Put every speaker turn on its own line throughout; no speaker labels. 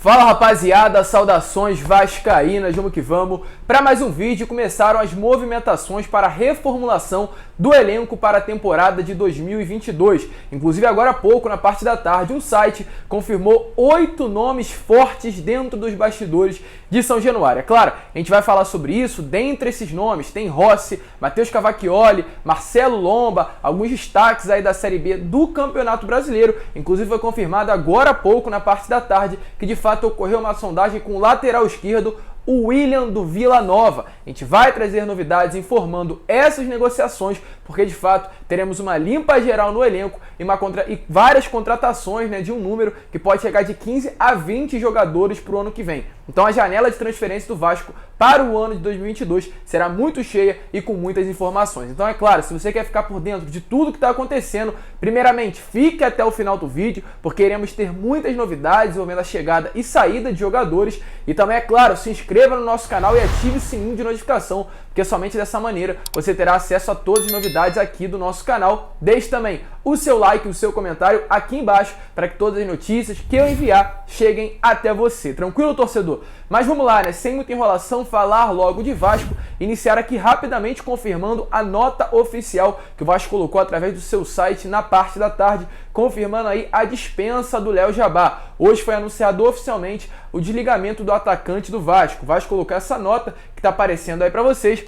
Fala rapaziada, saudações vascaínas, vamos que vamos. Para mais um vídeo, começaram as movimentações para a reformulação do elenco para a temporada de 2022. Inclusive agora há pouco, na parte da tarde, um site confirmou 8 nomes fortes dentro dos bastidores de São Januário. É claro, a gente vai falar sobre isso. Dentre esses nomes tem Rossi, Matheus Cavacchioli, Marcelo Lomba, alguns destaques aí da Série B do Campeonato Brasileiro. Inclusive foi confirmado agora há pouco, na parte da tarde, que de fato ocorreu uma sondagem com o lateral esquerdo, o William do Vila Nova. A gente vai trazer novidades informando essas negociações, porque de fato teremos uma limpa geral no elenco e várias contratações, de um número que pode chegar de 15 a 20 jogadores para o ano que vem. Então a janela de transferência do Vasco para o ano de 2022 será muito cheia e com muitas informações. Então é claro, se você quer ficar por dentro de tudo que está acontecendo, primeiramente fique até o final do vídeo, porque iremos ter muitas novidades envolvendo a chegada e saída de jogadores. E também é claro, se inscreva no nosso canal e ative o sininho de notificação, porque somente dessa maneira você terá acesso a todas as novidades aqui do nosso canal. Deixe também o seu like e o seu comentário aqui embaixo para que todas as notícias que eu enviar cheguem até você. Tranquilo, torcedor? Mas vamos lá, sem muita enrolação, falar logo de Vasco. Iniciar aqui rapidamente confirmando a nota oficial que o Vasco colocou através do seu site na parte da tarde, confirmando aí a dispensa do Léo Jabá. Hoje foi anunciado oficialmente o desligamento do atacante do Vasco. O Vasco colocou essa nota que está aparecendo aí para vocês,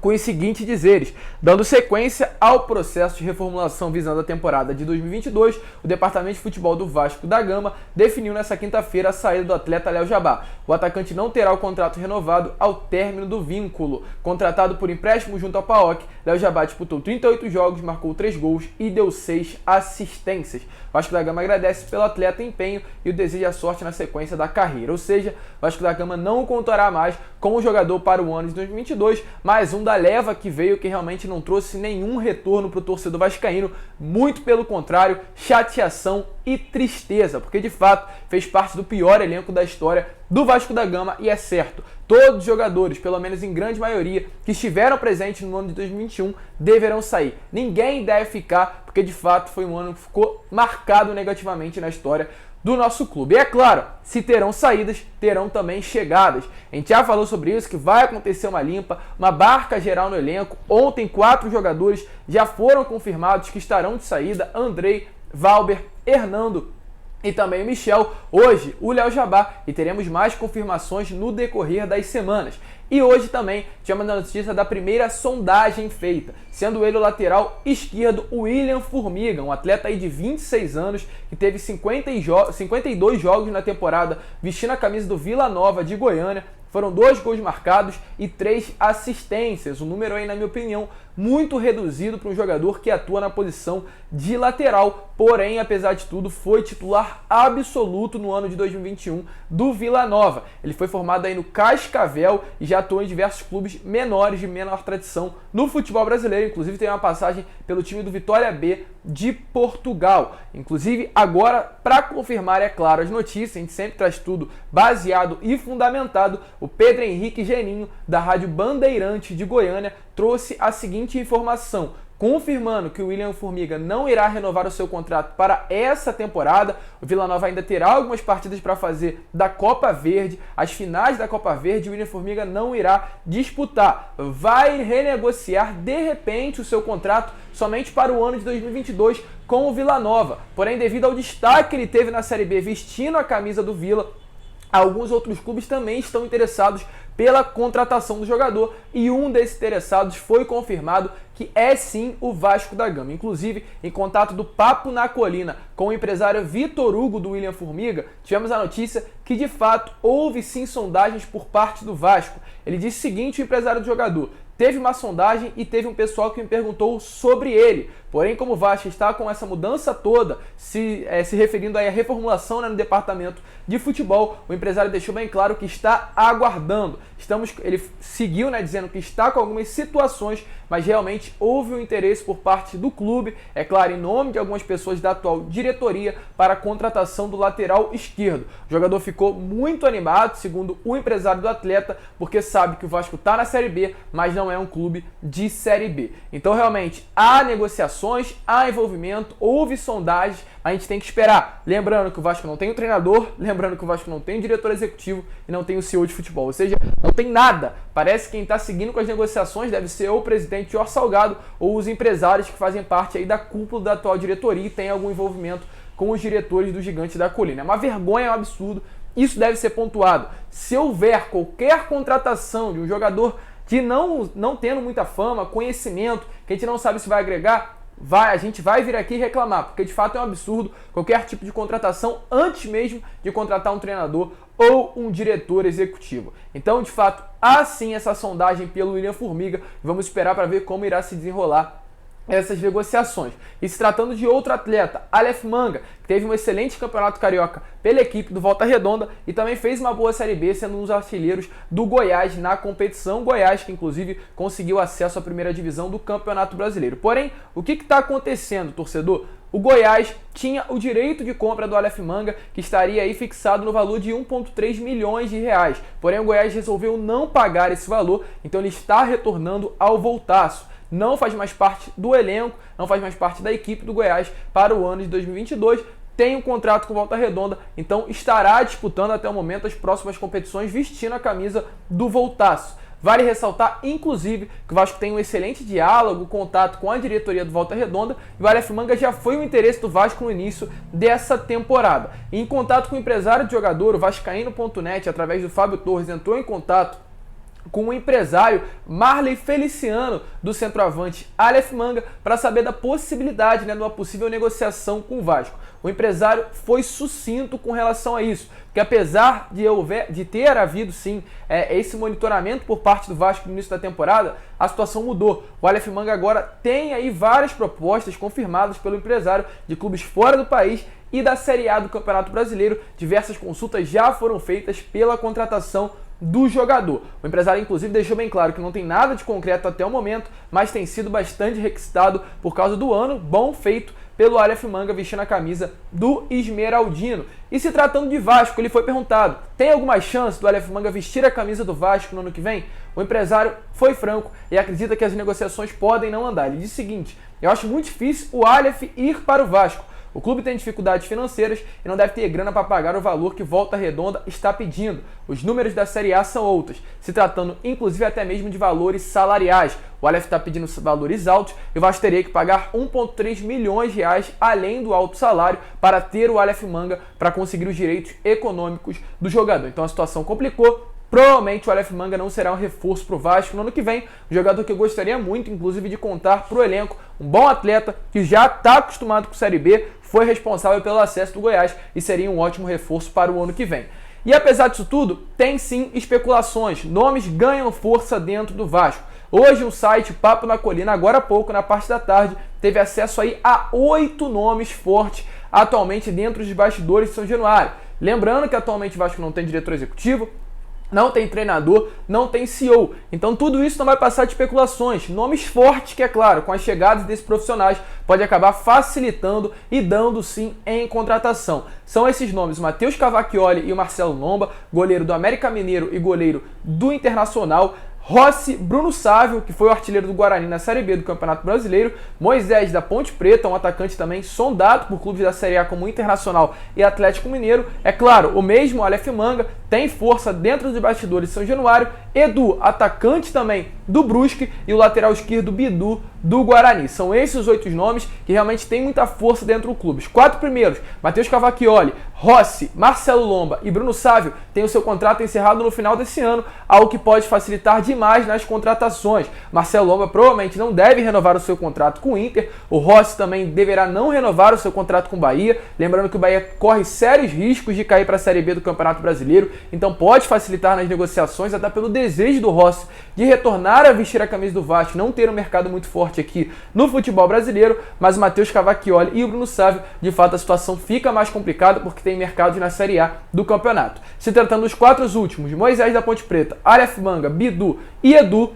com os seguintes dizeres: dando sequência ao processo de reformulação visando a temporada de 2022, o Departamento de Futebol do Vasco da Gama definiu nesta quinta-feira a saída do atleta Léo Jabá. O atacante não terá o contrato renovado ao término do vínculo. Contratado por empréstimo junto ao PAOK, Léo Jabá disputou 38 jogos, marcou 3 gols e deu 6 assistências. O Vasco da Gama agradece pelo atleta empenho e o deseja sorte na sequência da carreira. Ou seja, o Vasco da Gama não contará mais com o jogador para o ano de 2022, mais um da leva que veio, que realmente não trouxe nenhum retorno para o torcedor vascaíno, muito pelo contrário, chateação e tristeza, porque de fato fez parte do pior elenco da história do Vasco da Gama. E é certo, todos os jogadores, pelo menos em grande maioria, que estiveram presentes no ano de 2021 deverão sair. Ninguém deve ficar, porque de fato foi um ano que ficou marcado negativamente na história do nosso clube. E é claro, se terão saídas, terão também chegadas. A gente já falou sobre isso, que vai acontecer uma limpa, uma barca geral no elenco. Ontem 4 jogadores já foram confirmados que estarão de saída: Andrei, Valber, Hernando e também o Michel. Hoje o Léo Jabá, e teremos mais confirmações no decorrer das semanas. E hoje também tivemos a notícia da primeira sondagem feita, sendo ele o lateral esquerdo William Formiga, um atleta aí de 26 anos que teve 52 jogos na temporada vestindo a camisa do Vila Nova de Goiânia. Foram 2 gols marcados e 3 assistências. Um número aí, na minha opinião, muito reduzido para um jogador que atua na posição de lateral. Porém, apesar de tudo, foi titular absoluto no ano de 2021 do Vila Nova. Ele foi formado aí no Cascavel e já atuou em diversos clubes menores, de menor tradição no futebol brasileiro. Inclusive tem uma passagem pelo time do Vitória B de Portugal. Inclusive, agora, para confirmar, é claro, as notícias, a gente sempre traz tudo baseado e fundamentado. O Pedro Henrique Geninho, da Rádio Bandeirante de Goiânia, trouxe a seguinte informação, confirmando que o William Formiga não irá renovar o seu contrato para essa temporada. O Vila Nova ainda terá algumas partidas para fazer da Copa Verde, as finais da Copa Verde. O William Formiga não irá disputar, vai renegociar de repente o seu contrato somente para o ano de 2022 com o Vila Nova. Porém, devido ao destaque que ele teve na Série B vestindo a camisa do Vila, alguns outros clubes também estão interessados pela contratação do jogador, e um desses interessados foi confirmado que é sim o Vasco da Gama. Inclusive, em contato do Papo na Colina com o empresário Vitor Hugo do William Formiga, tivemos a notícia que de fato houve sim sondagens por parte do Vasco. Ele disse o seguinte: o empresário do jogador: teve uma sondagem e teve um pessoal que me perguntou sobre ele. Porém, como o Vasco está com essa mudança toda, se referindo aí à reformulação no departamento de futebol, o empresário deixou bem claro que está aguardando. Ele seguiu dizendo que está com algumas situações, mas realmente houve um interesse por parte do clube, é claro, em nome de algumas pessoas da atual diretoria, para a contratação do lateral esquerdo. O jogador ficou muito animado, segundo o empresário do atleta, porque sabe que o Vasco está na Série B, mas não é um clube de Série B. Então, realmente, há negociações, negociações, há envolvimento, houve sondagens, a gente tem que esperar. Lembrando que o Vasco não tem um treinador, lembrando que o Vasco não tem um diretor executivo e não tem o CEO de futebol, ou seja, não tem nada. Parece que quem está seguindo com as negociações deve ser ou o presidente Jorge Salgado ou os empresários que fazem parte aí da cúpula da atual diretoria e tem algum envolvimento com os diretores do Gigante da Colina. É uma vergonha, é um absurdo, isso deve ser pontuado. Se houver qualquer contratação de um jogador que não tendo muita fama, conhecimento, que a gente não sabe se vai agregar, a gente vai vir aqui reclamar, porque de fato é um absurdo qualquer tipo de contratação antes mesmo de contratar um treinador ou um diretor executivo. Então, de fato, há sim essa sondagem pelo William Formiga, vamos esperar para ver como irá se desenrolar essas negociações. E se tratando de outro atleta, Aleph Manga, que teve um excelente campeonato carioca pela equipe do Volta Redonda e também fez uma boa Série B, sendo um dos artilheiros do Goiás na competição. Goiás que inclusive conseguiu acesso à primeira divisão do Campeonato Brasileiro. Porém, o que está acontecendo, torcedor? O Goiás tinha o direito de compra do Aleph Manga, que estaria aí fixado no valor de 1,3 milhões de reais. Porém, o Goiás resolveu não pagar esse valor, então ele está retornando ao Voltaço. Não faz mais parte do elenco, não faz mais parte da equipe do Goiás para o ano de 2022, tem um contrato com Volta Redonda, então estará disputando até o momento as próximas competições vestindo a camisa do Voltaço. Vale ressaltar, inclusive, que o Vasco tem um excelente diálogo, contato com a diretoria do Volta Redonda e o Aleph Manga já foi um interesse do Vasco no início dessa temporada. Em contato com o empresário do jogador, o vascaíno.net, através do Fábio Torres, entrou em contato com o empresário Marley Feliciano do centroavante Aleph Manga para saber da possibilidade de uma possível negociação com o Vasco. O empresário foi sucinto com relação a isso, porque apesar de ter havido sim esse monitoramento por parte do Vasco no início da temporada, a situação mudou. O Aleph Manga agora tem aí várias propostas confirmadas pelo empresário de clubes fora do país e da Série A do Campeonato Brasileiro. Diversas consultas já foram feitas pela contratação do jogador. O empresário inclusive deixou bem claro que não tem nada de concreto até o momento, mas tem sido bastante requisitado por causa do ano bom feito pelo Aleph Manga vestindo a camisa do Esmeraldino. E se tratando de Vasco, ele foi perguntado: tem alguma chance do Aleph Manga vestir a camisa do Vasco no ano que vem? O empresário foi franco e acredita que as negociações podem não andar. Ele disse o seguinte: eu acho muito difícil o Aleph ir para o Vasco. O clube tem dificuldades financeiras e não deve ter grana para pagar o valor que Volta Redonda está pedindo. Os números da Série A são outros, se tratando inclusive até mesmo de valores salariais. O Aleph está pedindo valores altos e o Vasco teria que pagar 1,3 milhões de reais além do alto salário para ter o Aleph Manga para conseguir os direitos econômicos do jogador. Então a situação complicou. Provavelmente o Aleph Manga não será um reforço para o Vasco no ano que vem. Um jogador que eu gostaria muito, inclusive, de contar para o elenco. Um bom atleta que já está acostumado com Série B, foi responsável pelo acesso do Goiás e seria um ótimo reforço para o ano que vem. E apesar disso tudo, tem sim especulações. Nomes ganham força dentro do Vasco. Hoje o site Papo na Colina, agora há pouco, na parte da tarde, teve acesso aí a 8 nomes fortes atualmente dentro dos bastidores de São Januário. Lembrando que atualmente o Vasco não tem diretor executivo, não tem treinador, não tem CEO. Então tudo isso não vai passar de especulações. Nomes fortes que, é claro, com as chegadas desses profissionais, pode acabar facilitando e dando sim em contratação. São esses nomes: o Matheus Cavacchioli e o Marcelo Lomba, goleiro do América Mineiro e goleiro do Internacional. Rossi, Bruno Sávio, que foi o artilheiro do Guarani na Série B do Campeonato Brasileiro, Moisés da Ponte Preta, um atacante também sondado por clubes da Série A como Internacional e Atlético Mineiro. É claro, o mesmo Aleph Manga tem força dentro dos bastidores de São Januário. Edu, atacante também do Brusque, e o lateral esquerdo Bidu do Guarani. São esses os 8 nomes que realmente têm muita força dentro do clube. Os 4 primeiros, Matheus Cavacchioli, Rossi, Marcelo Lomba e Bruno Sávio, têm o seu contrato encerrado no final desse ano, algo que pode facilitar demais nas contratações. Marcelo Lomba provavelmente não deve renovar o seu contrato com o Inter. O Rossi também deverá não renovar o seu contrato com o Bahia. Lembrando que o Bahia corre sérios riscos de cair para a Série B do Campeonato Brasileiro, então pode facilitar nas negociações, até pelo desejo do Rossi de retornar a vestir a camisa do Vasco, não ter um mercado muito forte aqui no futebol brasileiro. Mas o Matheus Cavacchioli e o Bruno Sávio, de fato a situação fica mais complicada porque tem mercados na Série A do campeonato. Se tratando dos 4 últimos, Moisés da Ponte Preta, Aleph Manga, Bidu e Edu,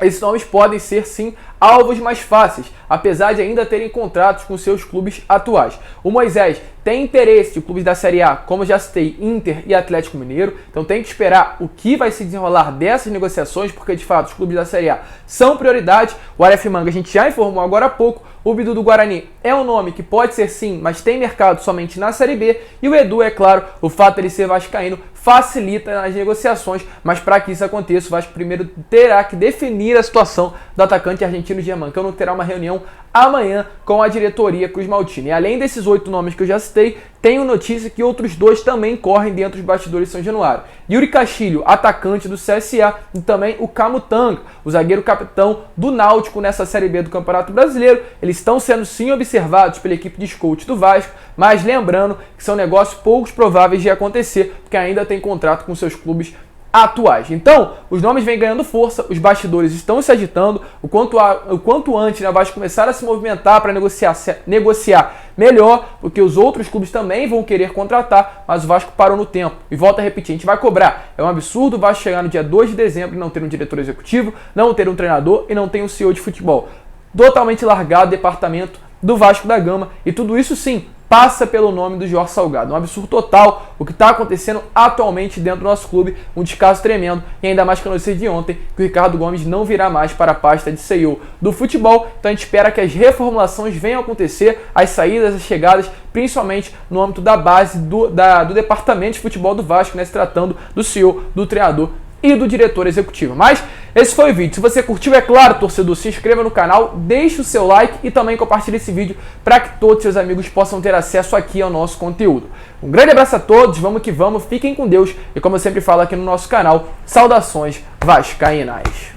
esses nomes podem ser sim alvos mais fáceis, apesar de ainda terem contratos com seus clubes atuais. O Moisés tem interesse de clubes da Série A, como já citei, Inter e Atlético Mineiro, então tem que esperar o que vai se desenrolar dessas negociações, porque de fato os clubes da Série A são prioridade. O Aleph Manga a gente já informou agora há pouco, o Bidu do Guarani é um nome que pode ser sim, mas tem mercado somente na Série B, e o Edu, é claro, o fato de ele ser vascaíno facilita nas negociações, mas para que isso aconteça, o Vasco primeiro terá que definir a situação do atacante argentino Germancano, que terá uma reunião amanhã com a diretoria Cruz Maltina. E além desses 8 nomes que eu já citei, tenho notícia que outros 2 também correm dentro dos bastidores de São Januário. Yuri Castilho, atacante do CSA, e também o Camutanga, o zagueiro capitão do Náutico nessa Série B do Campeonato Brasileiro. Eles estão sendo sim observados pela equipe de scout do Vasco, mas lembrando que são negócios poucos prováveis de acontecer, porque ainda tem contrato com seus clubes atuais. Então, os nomes vêm ganhando força, os bastidores estão se agitando, o quanto antes, né, o Vasco começar a se movimentar para negociar melhor, porque os outros clubes também vão querer contratar, mas o Vasco parou no tempo. E volta a repetir, a gente vai cobrar. É um absurdo o Vasco chegar no dia 2 de dezembro e não ter um diretor executivo, não ter um treinador e não ter um CEO de futebol. Totalmente largado o departamento do Vasco da Gama, e tudo isso sim passa pelo nome do Jorge Salgado. Um absurdo total o que está acontecendo atualmente dentro do nosso clube, um descaso tremendo, e ainda mais que a notícia de ontem, que o Ricardo Gomes não virá mais para a pasta de CEO do futebol. Então a gente espera que as reformulações venham a acontecer, as saídas, as chegadas, principalmente no âmbito da base do departamento de futebol do Vasco, né, se tratando do CEO, do treinador e do diretor executivo. Mas esse foi o vídeo. Se você curtiu, é claro, torcedor, se inscreva no canal, deixe o seu like e também compartilhe esse vídeo para que todos os seus amigos possam ter acesso aqui ao nosso conteúdo. Um grande abraço a todos, vamos que vamos, fiquem com Deus e, como eu sempre falo aqui no nosso canal, saudações vascaínas.